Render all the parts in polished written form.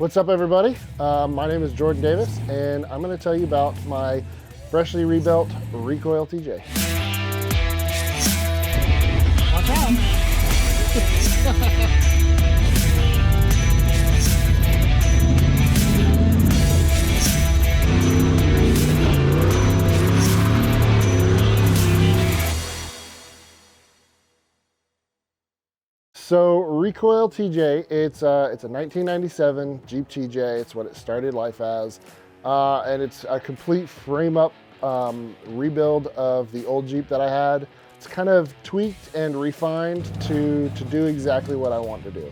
What's up, everybody? My name is Jordan Davis, and I'm going to tell you about my freshly rebuilt Recoil TJ. Watch out. So Recoil TJ, it's a 1997 Jeep TJ. It's what it started life as, and it's a complete frame-up rebuild of the old Jeep that I had. It's kind of tweaked and refined to do exactly what I want to do.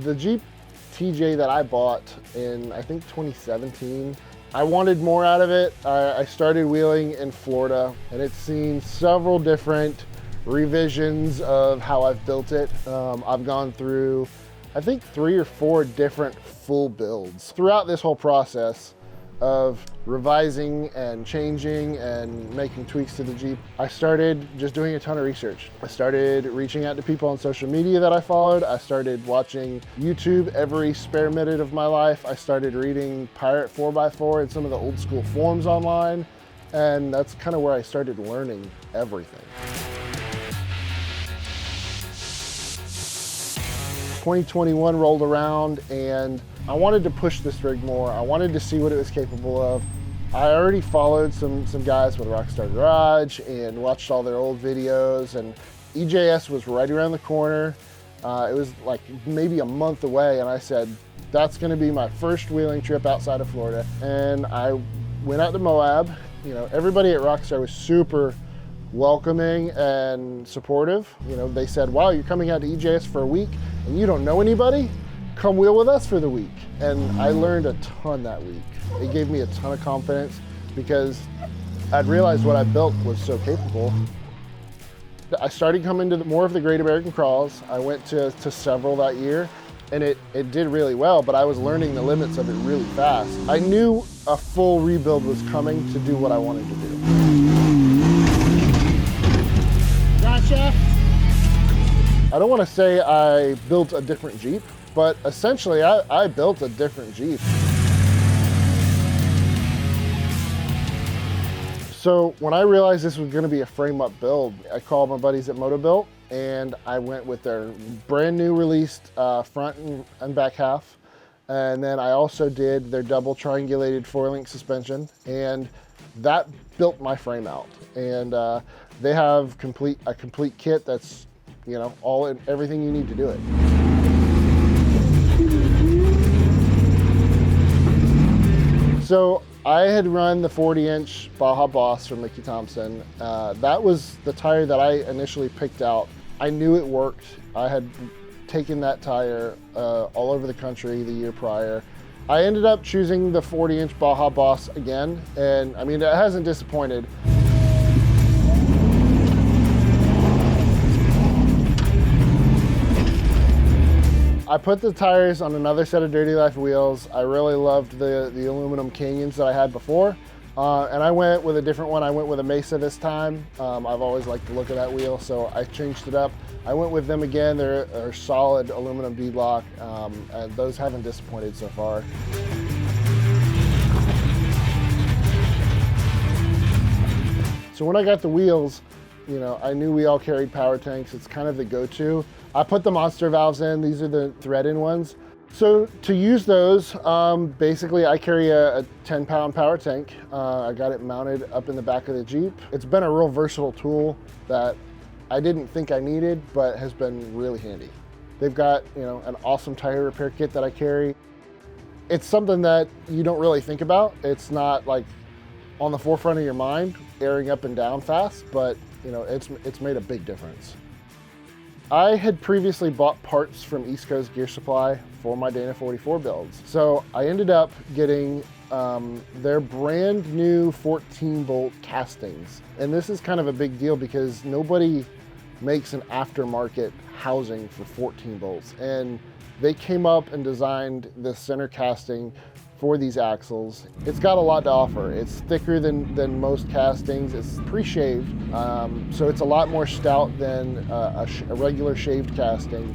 The Jeep TJ that I bought in, I think, 2017, I wanted more out of it. I started wheeling in Florida, and it's seen several different revisions of how I've built it. I've gone through, I think, 3 or 4 different full builds. Throughout this whole process of revising and changing and making tweaks to the Jeep, I started just doing a ton of research. I started reaching out to people on social media that I followed. I started watching YouTube every spare minute of my life. I started reading Pirate 4x4 and some of the old school forums online, and that's kind of where I started learning everything. 2021 rolled around, and I wanted to push this rig more. I wanted to see what it was capable of. I already followed some guys with Rockstar Garage and watched all their old videos, and EJS was right around the corner. It was like maybe a month away, and I said, that's gonna be my first wheeling trip outside of Florida. And I went out to Moab. You know, everybody at Rockstar was super welcoming and supportive. You know, they said, wow, you're coming out to EJS for a week and you don't know anybody? Come wheel with us for the week. And I learned a ton that week. It gave me a ton of confidence because I'd realized what I built was so capable. I started coming to more of the Great American Crawls. I went to several that year, and it did really well, but I was learning the limits of it really fast. I knew a full rebuild was coming to do what I wanted to do. Gotcha. I don't want to say I built a different Jeep, but essentially I built a different Jeep. So when I realized this was going to be a frame-up build, I called my buddies at Motobilt, and I went with their brand new released front and back half. And then I also did their double triangulated 4-link suspension, and that built my frame out. And they have a complete kit that's, you know, everything you need to do it. So I had run the 40-inch Baja Boss from Mickey Thompson. That was the tire that I initially picked out. I knew it worked. I had taken that tire all over the country the year prior. I ended up choosing the 40-inch Baja Boss again, and I mean, it hasn't disappointed. I put the tires on another set of Dirty Life wheels. I really loved the aluminum Canyons that I had before. And I went with a different one. I went with a Mesa this time. I've always liked the look of that wheel, so I changed it up. I went with them again. They're solid aluminum beadlock, and those haven't disappointed so far. So when I got the wheels, you know, I knew we all carried power tanks. It's kind of the go-to. I put the monster valves in. These are the thread-in ones. So to use those, basically I carry a 10-pound power tank. I got it mounted up in the back of the Jeep. It's been a real versatile tool that I didn't think I needed, but has been really handy. They've got, you know, an awesome tire repair kit that I carry. It's something that you don't really think about. It's not like on the forefront of your mind, airing up and down fast, but you know, it's made a big difference. I had previously bought parts from East Coast Gear Supply for my Dana 44 builds. So I ended up getting their brand new 14-bolt castings. And this is kind of a big deal because nobody makes an aftermarket housing for 14 bolts. And they came up and designed the center casting for these axles. It's got a lot to offer. It's thicker than most castings. It's pre-shaved, so it's a lot more stout than a regular shaved casting.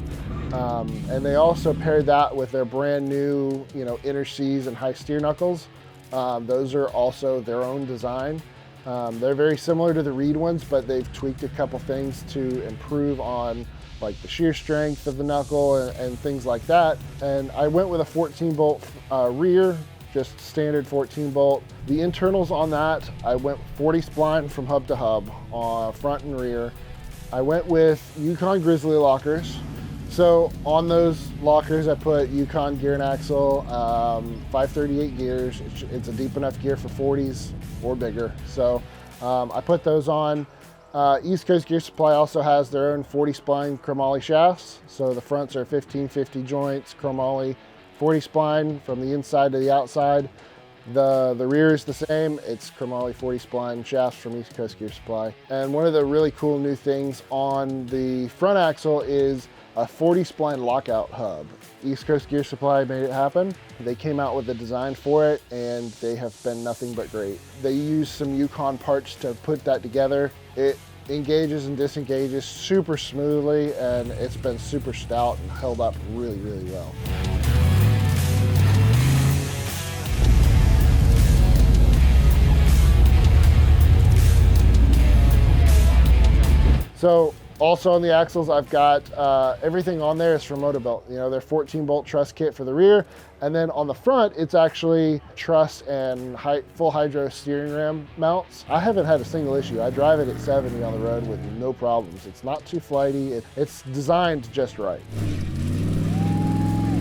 And they also paired that with their brand new, inner C's and high steer knuckles. Those are also their own design. They're very similar to the Reed ones, but they've tweaked a couple things to improve on like the shear strength of the knuckle and things like that. And I went with a 14 bolt rear, just standard 14 bolt. The internals on that, I went 40 spline from hub to hub, front and rear. I went with Yukon Grizzly lockers. So on those lockers, I put Yukon gear and axle, 538 gears. It's a deep enough gear for 40s or bigger. So I put those on. East Coast Gear Supply also has their own 40 spline chromoly shafts. So the fronts are 1550 joints, chromoly 40 spline from the inside to the outside. The rear is the same. It's chromoly 40 spline shafts from East Coast Gear Supply. And one of the really cool new things on the front axle is a 40 spline lockout hub. East Coast Gear Supply made it happen. They came out with the design for it and they have been nothing but great. They used some Yukon parts to put that together. It engages and disengages super smoothly, and it's been super stout and held up really, really well. So also on the axles, I've got everything on there is from Motobilt. Their 14 bolt truss kit for the rear. And then on the front, it's actually truss and full hydro steering ram mounts. I haven't had a single issue. I drive it at 70 on the road with no problems. It's not too flighty. It's designed just right.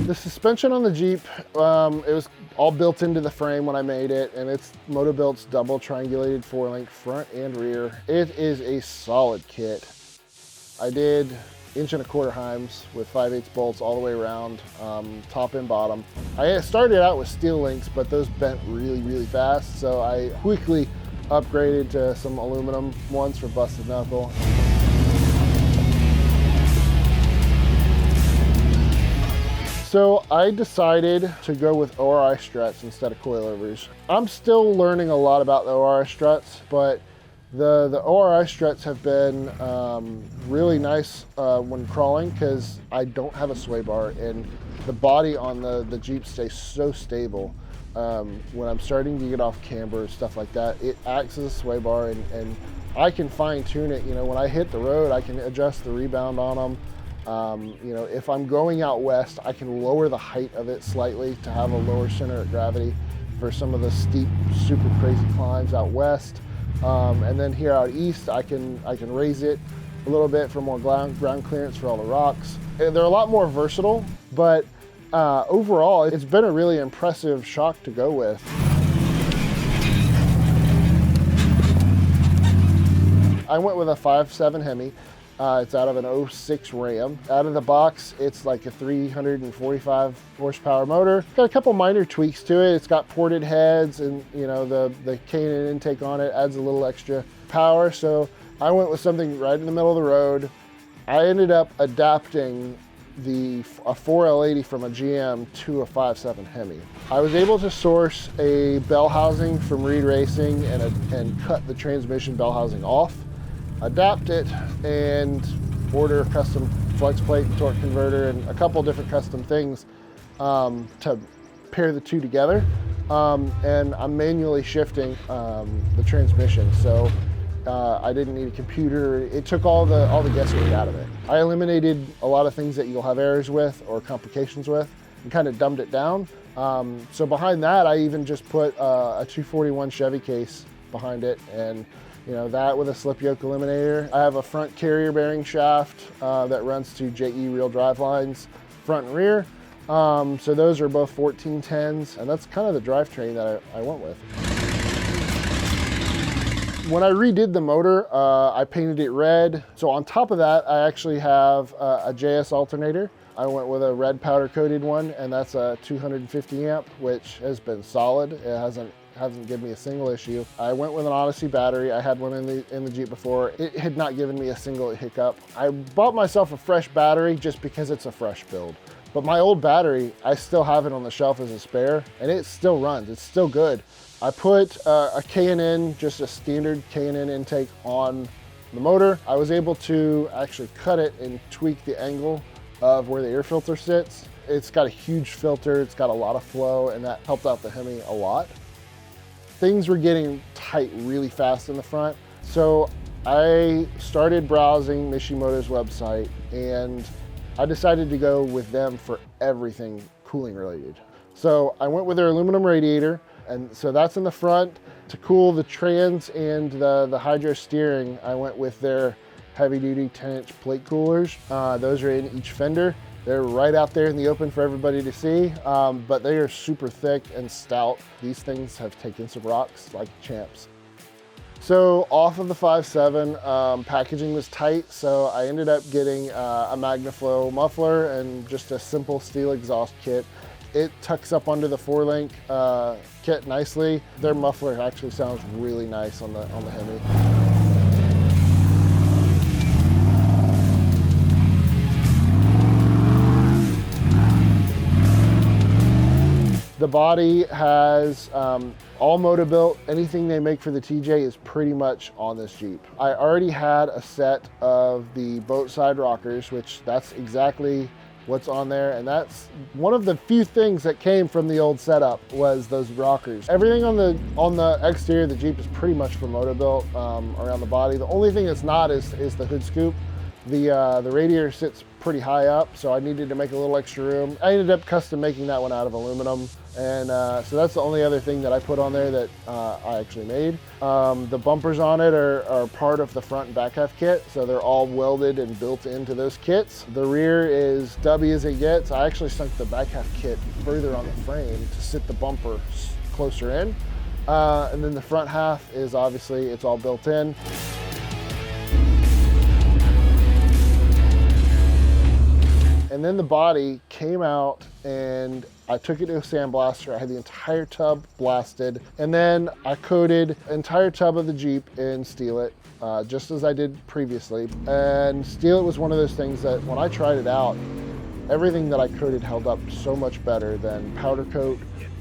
The suspension on the Jeep, it was all built into the frame when I made it, and it's Motobilt's double triangulated 4-link front and rear. It is a solid kit. I did 1.25 inch Heims with 5/8 bolts all the way around, top and bottom. I started out with steel links, but those bent really, really fast, so I quickly upgraded to some aluminum ones for busted knuckle. So I decided to go with ORI struts instead of coilovers. I'm still learning a lot about the ORI struts, but the ORI struts have been really nice when crawling because I don't have a sway bar and the body on the Jeep stays so stable. When I'm starting to get off camber, stuff like that, it acts as a sway bar and I can fine tune it. When I hit the road, I can adjust the rebound on them. If I'm going out west, I can lower the height of it slightly to have a lower center of gravity for some of the steep, super crazy climbs out west. And then here out east, I can raise it a little bit for more ground clearance for all the rocks. They're a lot more versatile, but overall, it's been a really impressive shock to go with. I went with a 5.7 Hemi. It's out of an 06 Ram. Out of the box, it's like a 345 horsepower motor. Got a couple minor tweaks to it. It's got ported heads and the K&N intake on it adds a little extra power. So I went with something right in the middle of the road. I ended up adapting a 4L80 from a GM to a 5.7 Hemi. I was able to source a bell housing from Reed Racing and cut the transmission bell housing off, adapt it, and order a custom flex plate and torque converter and a couple different custom things to pair the two together. And I'm manually shifting the transmission, so I didn't need a computer. It took all the guesswork out of it. I eliminated a lot of things that you'll have errors with or complications with and kind of dumbed it down. So behind that, I even just put a 241 Chevy case behind it, and that with a slip yoke eliminator. I have a front carrier bearing shaft that runs to JE real drive lines, front and rear. So those are both 1410s, and that's kind of the drivetrain that I went with. When I redid the motor, I painted it red. So on top of that, I actually have a JS alternator. I went with a red powder coated one, and that's a 250 amp, which has been solid. It hasn't given me a single issue. I went with an Odyssey battery. I had one in the Jeep before. It had not given me a single hiccup. I bought myself a fresh battery just because it's a fresh build. But my old battery, I still have it on the shelf as a spare, and it still runs. It's still good. I put a K&N, just a standard K&N intake on the motor. I was able to actually cut it and tweak the angle of where the air filter sits. It's got a huge filter, it's got a lot of flow, and that helped out the Hemi a lot. Things were getting tight really fast in the front, so I started browsing Mishimoto's website, and I decided to go with them for everything cooling related. So I went with their aluminum radiator, and so that's in the front. To cool the trans and the hydro steering, I went with their heavy duty 10-inch plate coolers. Those are in each fender. They're right out there in the open for everybody to see, but they are super thick and stout. These things have taken some rocks like champs. So off of the 5.7, packaging was tight, so I ended up getting a MagnaFlow muffler and just a simple steel exhaust kit. It tucks up under the 4-link kit nicely. Their muffler actually sounds really nice on the Hemi. The body has all Motobilt. Anything they make for the TJ is pretty much on this Jeep. I already had a set of the boat side rockers, which that's exactly what's on there, and that's one of the few things that came from the old setup was those rockers. Everything on the exterior of the Jeep is pretty much from Motobilt around the body. The only thing that's not is the hood scoop. The radiator sits pretty high up, so I needed to make a little extra room. I ended up custom making that one out of aluminum, and so that's the only other thing that I put on there that I actually made. The bumpers on it are part of the front and back half kit, so they're all welded and built into those kits. The rear is stubby as it gets. I actually sunk the back half kit further on the frame to sit the bumper closer in. And then the front half is obviously, it's all built in. And then the body came out and I took it to a sandblaster. I had the entire tub blasted. And then I coated the entire tub of the Jeep in Steel It, just as I did previously. And Steel It was one of those things that when I tried it out, everything that I coated held up so much better than powder coat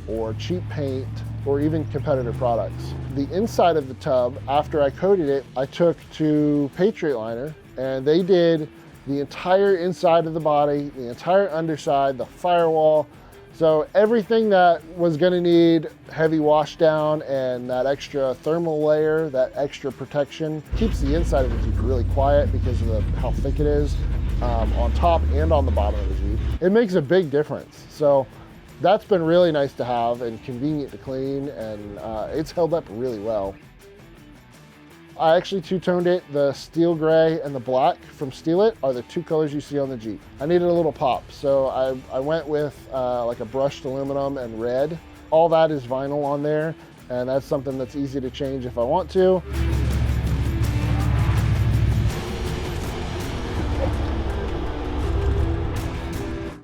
or cheap paint or even competitor products. The inside of the tub, after I coated it, I took to Patriot Liner, and they did the entire inside of the body, the entire underside, the firewall. So everything that was gonna need heavy wash down and that extra thermal layer, that extra protection, keeps the inside of the Jeep really quiet because of how thick it is on top and on the bottom of the Jeep. It makes a big difference. So that's been really nice to have and convenient to clean, and it's held up really well. I actually two-toned it. The steel gray and the black from Steel It are the two colors you see on the Jeep. I needed a little pop, so I went with like a brushed aluminum and red. All that is vinyl on there, and that's something that's easy to change if I want to.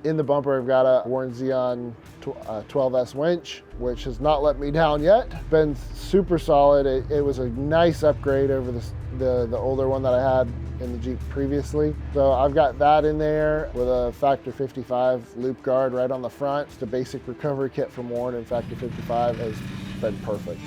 In the bumper, I've got a Warren Xeon 12S winch, which has not let me down yet. Been super solid. It was a nice upgrade over the older one that I had in the Jeep previously. So I've got that in there with a Factor 55 loop guard right on the front. Just a basic recovery kit from Warren, and Factor 55 has been perfect.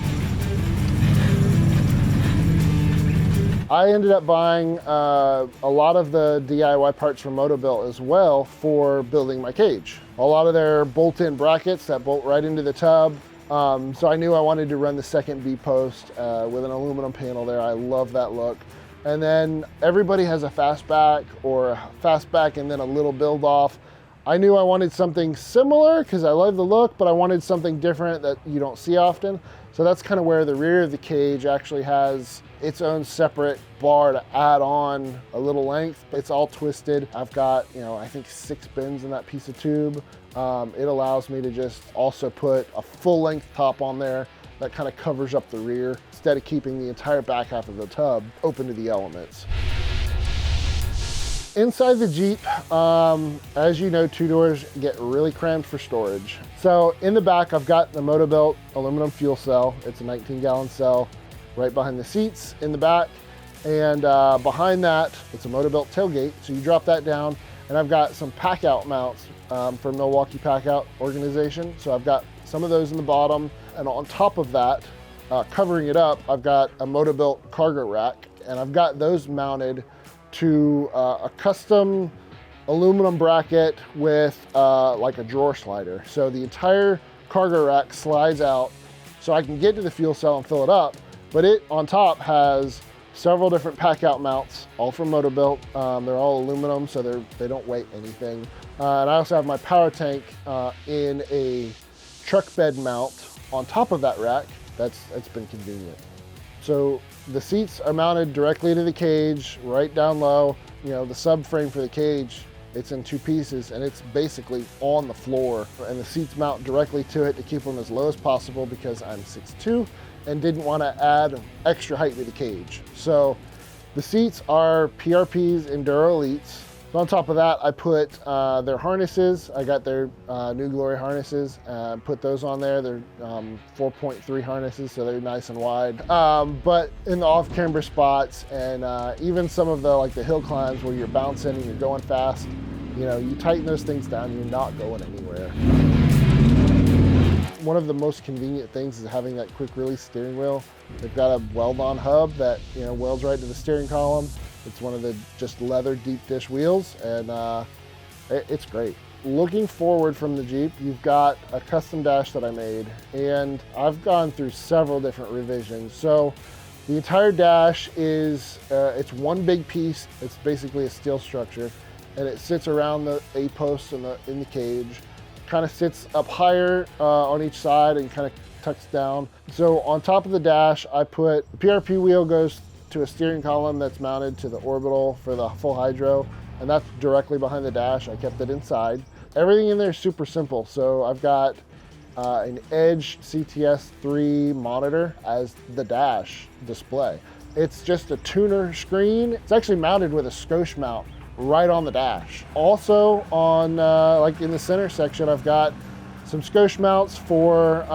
I ended up buying a lot of the DIY parts from Motobilt as well for building my cage. A lot of their bolt-in brackets that bolt right into the tub. So I knew I wanted to run the second B-post with an aluminum panel there. I love that look. And then everybody has a fastback or a fastback and then a little build off. I knew I wanted something similar because I love the look, but I wanted something different that you don't see often. So that's kind of where the rear of the cage actually has its own separate bar to add on a little length. It's all twisted. I've got, I think 6 bins in that piece of tube. It allows me to just also put a full length top on there that kind of covers up the rear instead of keeping the entire back half of the tub open to the elements. Inside the Jeep, as you know, two doors get really crammed for storage. So in the back, I've got the Motobilt aluminum fuel cell. It's a 19-gallon cell right behind the seats in the back. And behind that, it's a Motobilt tailgate. So you drop that down, and I've got some pack out mounts from Milwaukee Pack Out organization. So I've got some of those in the bottom, and on top of that, covering it up, I've got a Motobilt cargo rack, and I've got those mounted to a custom aluminum bracket with like a drawer slider. So the entire cargo rack slides out so I can get to the fuel cell and fill it up, but it on top has several different pack out mounts, all from Motobilt. They're all aluminum, so they don't weigh anything. And I also have my power tank in a truck bed mount on top of that rack. That's been convenient. So the seats are mounted directly to the cage, right down low. You know, the subframe for the cage, it's in two pieces, and it's basically on the floor. And the seats mount directly to it to keep them as low as possible because I'm 6'2", and didn't want to add extra height to the cage. So the seats are PRP's Enduro Elites. So on top of that, I put their harnesses. I got their New Glory harnesses, put those on there. They're 4.3 harnesses, so they're nice and wide. But in the off-camber spots and even some of the hill climbs where you're bouncing and you're going fast, you know, you tighten those things down, you're not going anywhere. One of the most convenient things is having that quick release steering wheel. They've got a weld-on hub that, you know, welds right to the steering column. It's one of the just leather deep dish wheels, and it's great. Looking forward from the Jeep, you've got a custom dash that I made, and I've gone through several different revisions. So the entire dash is, it's one big piece. It's basically a steel structure, and it sits around the A-posts in the cage. Kind of sits up higher on each side and kind of tucks down. So on top of the dash, I put the PRP wheel goes to a steering column that's mounted to the orbital for the full hydro, and that's directly behind the dash. I kept it inside. Everything in there is super simple. So I've got an Edge CTS3 monitor as the dash display. It's just a tuner screen. It's actually mounted with a skosh mount right on the dash. Also on like in the center section, I've got some skosh mounts for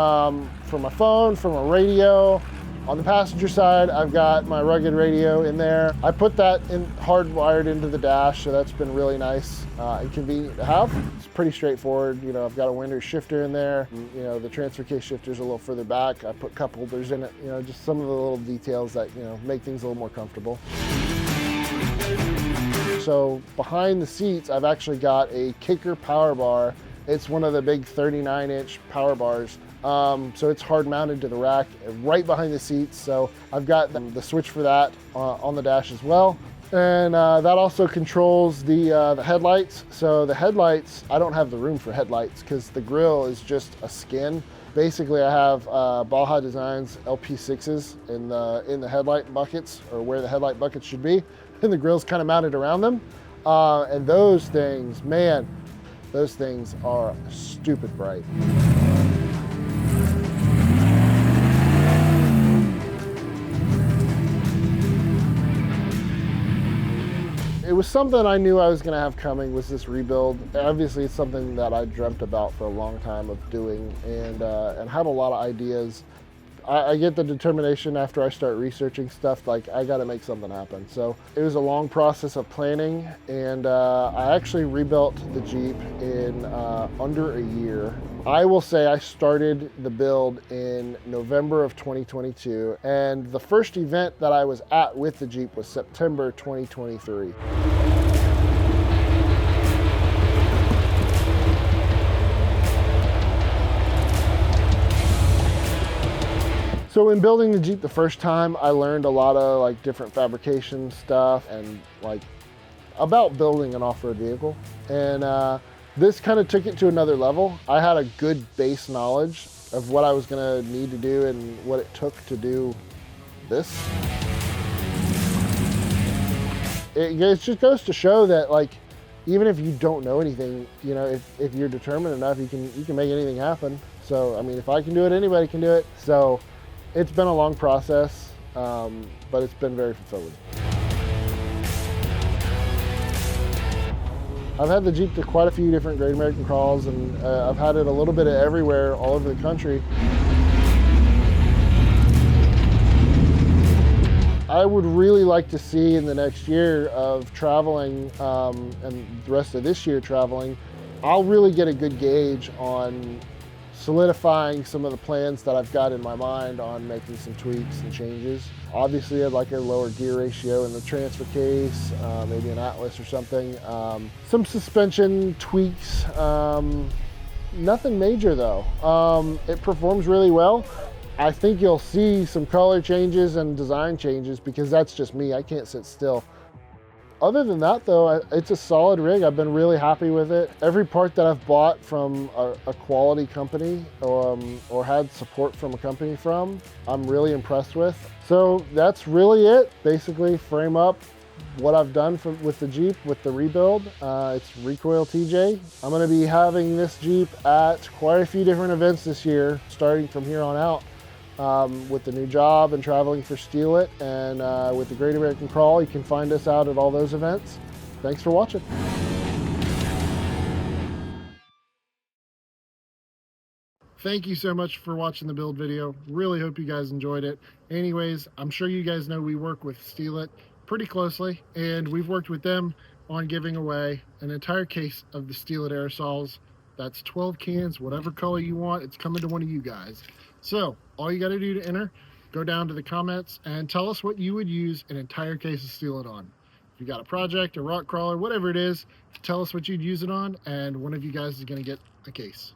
my phone, for my radio. On the passenger side, I've got my rugged radio in there. I put that in hardwired into the dash, so that's been really nice and convenient to have. It's pretty straightforward. You know, I've got a window shifter in there. You know, the transfer case shifter's a little further back. I put cup holders in it. You know, just some of the little details that, you know, make things a little more comfortable. So behind the seats, I've actually got a kicker power bar. It's one of the big 39-inch power bars. So it's hard mounted to the rack right behind the seats. So I've got the switch for that on the dash as well. And that also controls the headlights. So the headlights, I don't have the room for headlights because the grille is just a skin. Basically, I have Baja Designs LP6s in the headlight buckets, or where the headlight buckets should be. And the grille's kind of mounted around them. And those things, man, those things are stupid bright. It was something I knew I was going to have coming, was this rebuild. Obviously, it's something that I dreamt about for a long time of doing, and had a lot of ideas. I get the determination after I start researching stuff, like I got to make something happen. So it was a long process of planning, and I actually rebuilt the Jeep in under a year. I will say I started the build in November of 2022, and the first event that I was at with the Jeep was September 2023. So in building the Jeep the first time, I learned a lot of like different fabrication stuff and like about building an off-road vehicle. And this kind of took it to another level. I had a good base knowledge of what I was gonna need to do and what it took to do this. It just goes to show that, like, even if you don't know anything, you know, if you're determined enough, you can make anything happen. So, I mean, if I can do it, anybody can do it. So it's been a long process, but it's been very fulfilling. I've had the Jeep to quite a few different Great American Crawls, and I've had it a little bit of everywhere all over the country. I would really like to see in the next year of traveling and the rest of this year traveling, I'll really get a good gauge on solidifying some of the plans that I've got in my mind on making some tweaks and changes. Obviously, I'd like a lower gear ratio in the transfer case, maybe an Atlas or something. Some suspension tweaks, nothing major though. It performs really well. I think you'll see some color changes and design changes because that's just me, I can't sit still. Other than that though, it's a solid rig. I've been really happy with it. Every part that I've bought from a quality company or had support from a company from, I'm really impressed with. So that's really it. Basically frame up what I've done with the Jeep, with the rebuild. It's Recoil TJ. I'm gonna be having this Jeep at quite a few different events this year, starting from here on out. With the new job and traveling for Steal It and with the Great American Crawl, you can find us out at all those events. Thanks for watching. Thank you so much for watching the build video. Really hope you guys enjoyed it. Anyways, I'm sure you guys know we work with Steal It pretty closely, and we've worked with them on giving away an entire case of the Steal It aerosols. That's 12 cans, whatever color you want. It's coming to one of you guys. So all you got to do to enter, go down to the comments and tell us what you would use an entire case of Steal It on. If you got a project, a rock crawler, whatever it is, tell us what you'd use it on, and one of you guys is going to get a case.